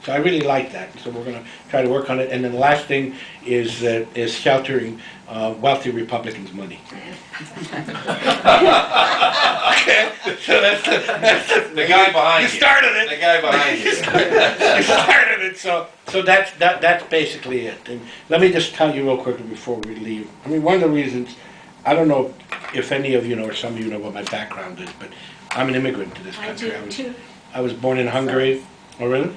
So I really like that. So we're going to try to work on it. And then the last thing is sheltering wealthy Republicans' money. Okay, so that's The guy behind you. You started it. The guy behind you. You started it. So that's basically it. And let me just tell you real quickly before we leave. I mean, one of the reasons, I don't know if any of you know or some of you know what my background is, but I'm an immigrant to this country. I do too. I was born in Hungary. Oh, really?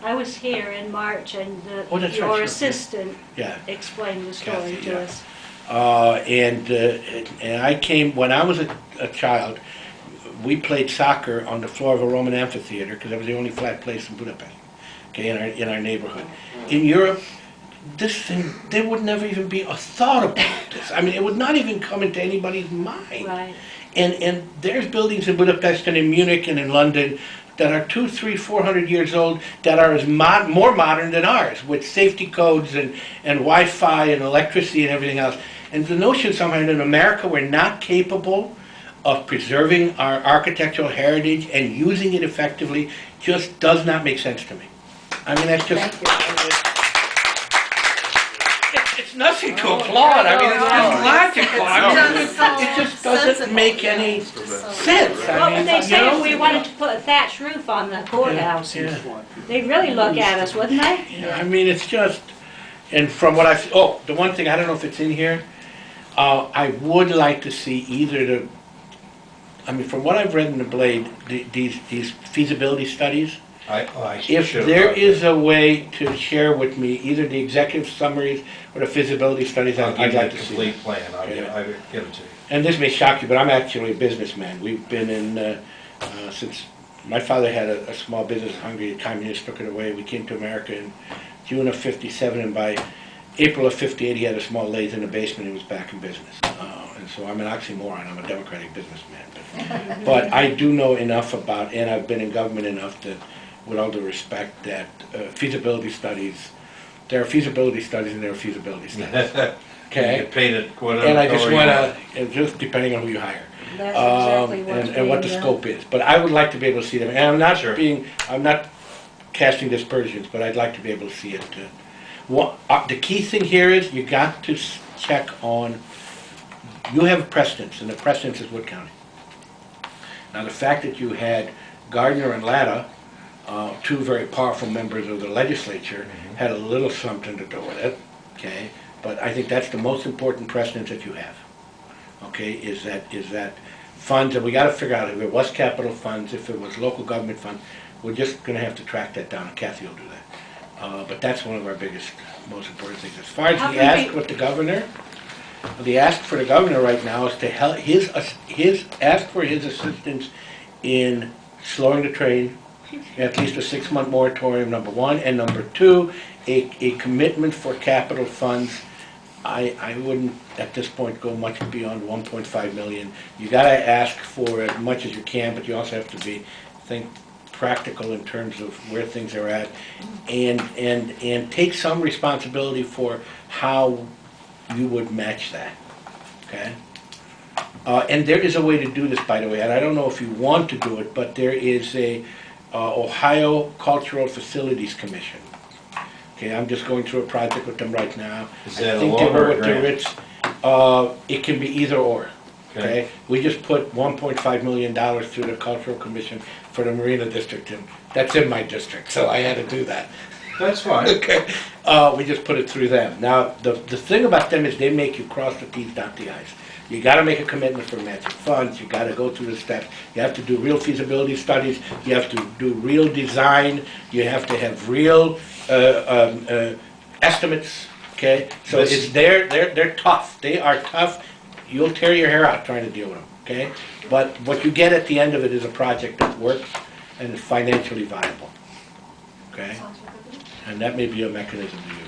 I was here in March and Oh, that's right, your sure. assistant Yeah. explained the story Kathy, to yeah. us. And I came, when I was a child, we played soccer on the floor of a Roman amphitheater because that was the only flat place in Budapest, okay, in our neighborhood. In Europe, this thing, there would never even be a thought about this. I mean, it would not even come into anybody's mind. Right. And there's buildings in Budapest and in Munich and in London that are 200, 300, 400 years old that are as more modern than ours, with safety codes and Wi-Fi and electricity and everything else. And the notion somehow that in America we're not capable of preserving our architectural heritage and using it effectively just does not make sense to me. I mean, that's just... It's nothing to applaud. I mean, it's just logical. I mean, it just doesn't make any sense. Well, I mean, they you say know? if we wanted to put a thatched roof on the courthouse, Yeah. they'd really look at us, wouldn't they? Yeah, I mean, it's just, and from what I've, oh, the one thing, I don't know if it's in here, I would like to see either the, I mean, from what I've read in the Blade, these feasibility studies, if there is a way to share with me either the executive summaries or the feasibility studies, I'll I'd give you a like to see. complete plan. I'll Okay. give it to you. And this may shock you, but I'm actually a businessman. We've been in, since my father had a small business in Hungary, the communists took it away. We came to America in June of '57, and by April of '58, he had a small lathe in the basement. He was back in business. And so I'm an oxymoron. I'm a democratic businessman. But I do know enough about, and I've been in government enough that, with all due respect, that feasibility studies, there are feasibility studies and there are feasibility studies. Okay? You get painted whatever. And I just color you want to, just depending on who you hire. That's exactly what's And what the being done. scope is. But I would like to be able to see them. And I'm not Sure. I'm not casting dispersions, but I'd like to be able to see it. The key thing here is you got to check on, you have a precedence, and the precedence is Wood County. Now the fact that you had Gardner and Latta, two very powerful members of the legislature, had a little something to do with it, okay? But I think that's the most important precedent that you have, okay? Is that funds, and we got to figure out if it was capital funds, if it was local government funds. We're just going to have to track that down, and Kathy will do that. But that's one of our biggest, most important things. As far as the ask with the governor, the ask for the governor right now is to help ask for his assistance in slowing the train, at least a 6-month moratorium, number one, and number two, a commitment for capital funds. I wouldn't at this point go much beyond 1.5 million. You got to ask for as much as you can, but you also have to think practical in terms of where things are at, and take some responsibility for how you would match that. Okay. And there is a way to do this, by the way, and I don't know if you want to do it, but there is a Ohio Cultural Facilities Commission. Okay, I'm just going through a project with them right now. Is that I think a they loan were or a with the grant? Ritz. It can be either or. Okay, we just put $1.5 million through the Cultural Commission for the Marina District, and that's in my district, so I had to do that. That's fine. Okay, we just put it through them. Now, the thing about them is they make you cross the T's, dot the I's. You got to make a commitment for matching funds. You got to go through the steps. You have to do real feasibility studies. You have to do real design. You have to have real estimates. Okay, so it's they're tough. They are tough. You'll tear your hair out trying to deal with them. Okay, but what you get at the end of it is a project that works and is financially viable. Okay, and that may be a mechanism to use.